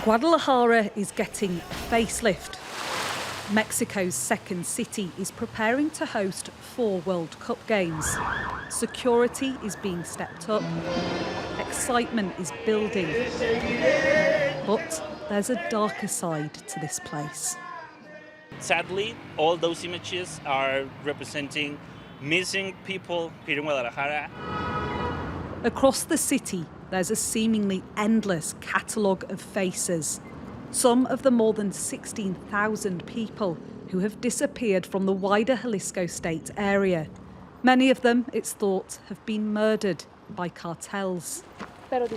Guadalajara is getting a facelift. Mexico's second city is preparing to host 4 World Cup games. Security is being stepped up. Excitement is building. But there's a darker side to this place. Sadly, all those images are representing missing people here in Guadalajara. Across the city, there's a seemingly endless catalogue of faces. Some of the more than 16,000 people who have disappeared from the wider Jalisco state area. Many of them, it's thought, have been murdered by cartels. But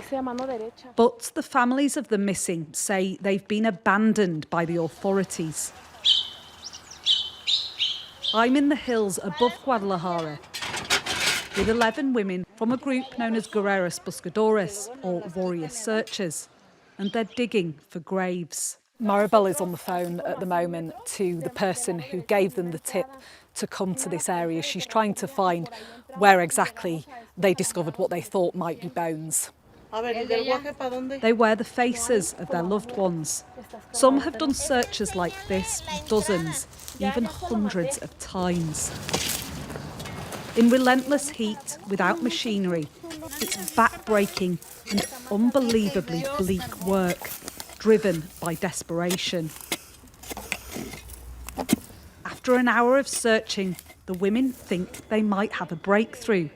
the families of the missing say they've been abandoned by the authorities. I'm in the hills above Guadalajara with 11 women from a group known as Guerreros Buscadores, or warrior searchers, and they're digging for graves. Maribel is on the phone at the moment to the person who gave them the tip to come to this area. She's trying to find where exactly they discovered what they thought might be bones. They wear the faces of their loved ones. Some have done searches like this dozens, even hundreds of times. In relentless heat, without machinery, it's back-breaking and unbelievably bleak work, driven by desperation. After an hour of searching, the women think they might have a breakthrough.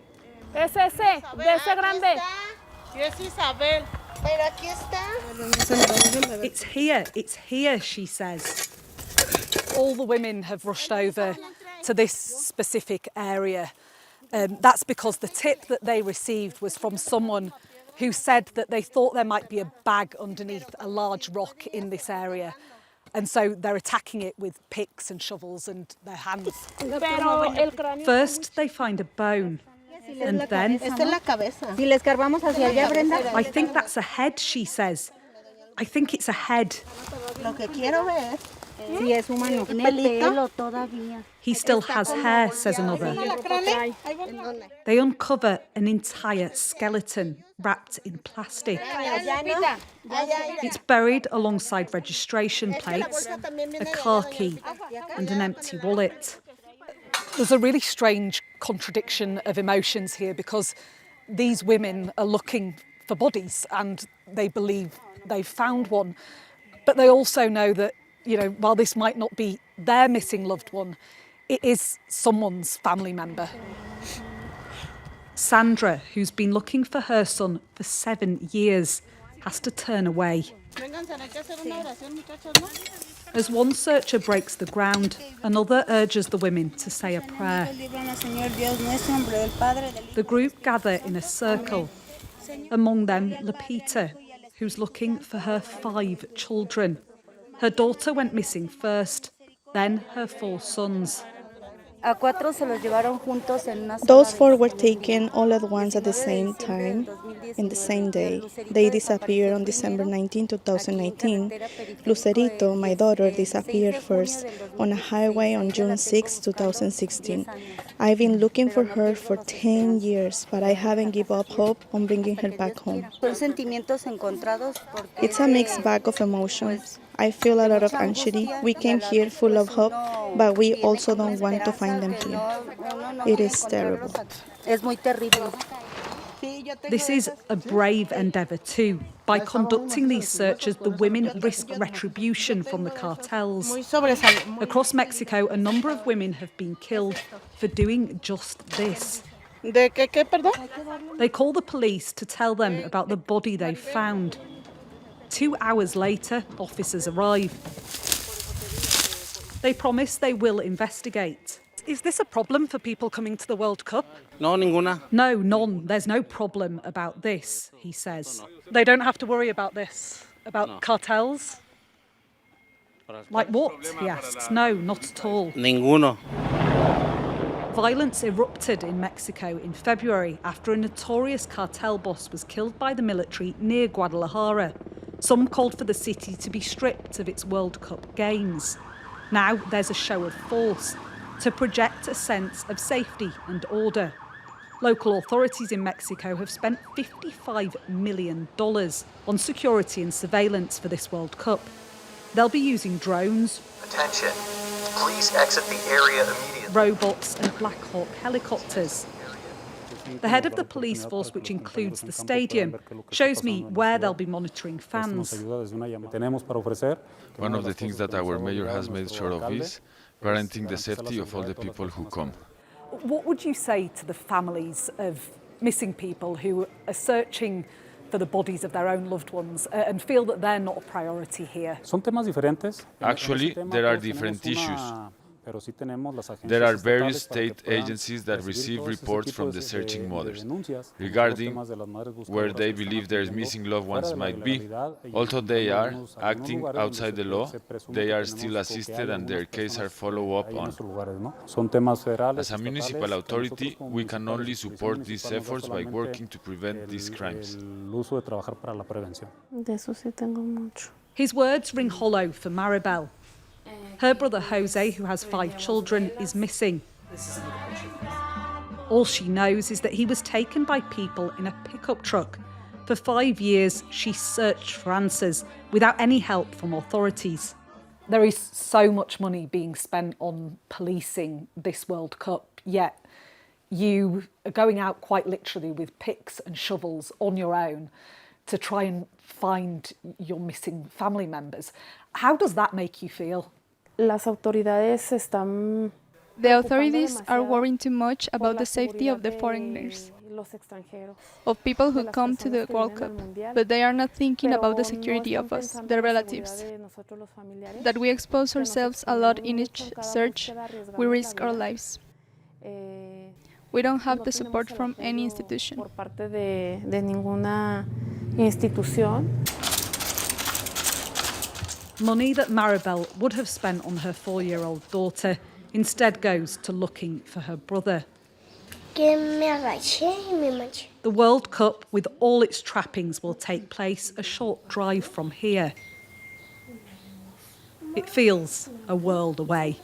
It's here, she says. All the women have rushed over to this specific area. That's because the tip that they received was from someone who said that they thought there might be a bag underneath a large rock in this area. And so they're attacking it with picks and shovels and their hands. First, they find a bone. And then, I think that's a head, she says. I think it's a head. He still has hair, says another. They uncover an entire skeleton wrapped in plastic. It's buried alongside registration plates, a car key and an empty wallet. There's a really strange contradiction of emotions here because these women are looking for bodies and they believe they've found one. But they also know that, while this might not be their missing loved one, it is someone's family member. Sandra, who's been looking for her son for 7 years, has to turn away. As one searcher breaks the ground, another urges the women to say a prayer. The group gather in a circle. Among them, Lupita, who's looking for her 5 children. Her daughter went missing first, then her 4 sons. Those 4 were taken all at once at the same time, in the same day. They disappeared on December 19, 2019. Lucerito, my daughter, disappeared first on a highway on June 6, 2016. I've been looking for her for 10 years, but I haven't given up hope on bringing her back home. It's a mixed bag of emotions. I feel a lot of anxiety. We came here full of hope, but we also don't want to find them here. It is terrible. This is a brave endeavour too. By conducting these searches, the women risk retribution from the cartels. Across Mexico, a number of women have been killed for doing just this. They call the police to tell them about the body they found. 2 hours later, officers arrive. They promise they will investigate. Is this a problem for people coming to the World Cup? No, ninguna. No, none. There's no problem about this, he says. They don't have to worry about this? About cartels? Like what? He asks. No, not at all. Ninguno. Violence erupted in Mexico in February after a notorious cartel boss was killed by the military near Guadalajara. Some called for the city to be stripped of its World Cup games. Now there's a show of force to project a sense of safety and order. Local authorities in Mexico have spent $55 million on security and surveillance for this World Cup. They'll be using drones, Attention, please exit the area immediately. robots and Black Hawk helicopters. The head of the police force, which includes the stadium, shows me where they'll be monitoring fans. One of the things that our mayor has made sure of is guaranteeing the safety of all the people who come. What would you say to the families of missing people who are searching for the bodies of their own loved ones and feel that they're not a priority here? Actually, there are different issues. There are various state agencies that receive reports from the searching mothers regarding where they believe their missing loved ones might be. Although they are acting outside the law, they are still assisted and their cases are followed up on. As a municipal authority, we can only support these efforts by working to prevent these crimes. His words ring hollow for Maribel. Her brother Jose, who has 5 children, is missing. All she knows is that he was taken by people in a pickup truck. For 5 years, she searched for answers without any help from authorities. There is so much money being spent on policing this World Cup, yet you are going out quite literally with picks and shovels on your own to try and find your missing family members. How does that make you feel? The authorities are worrying too much about the safety of the foreigners, of people who come to the World Cup, but they are not thinking about the security of us, their relatives. That we expose ourselves a lot in each search, we risk our lives. We don't have the support from any institution. Money that Maribel would have spent on her 4-year-old daughter instead goes to looking for her brother. The World Cup, with all its trappings, will take place a short drive from here. It feels a world away.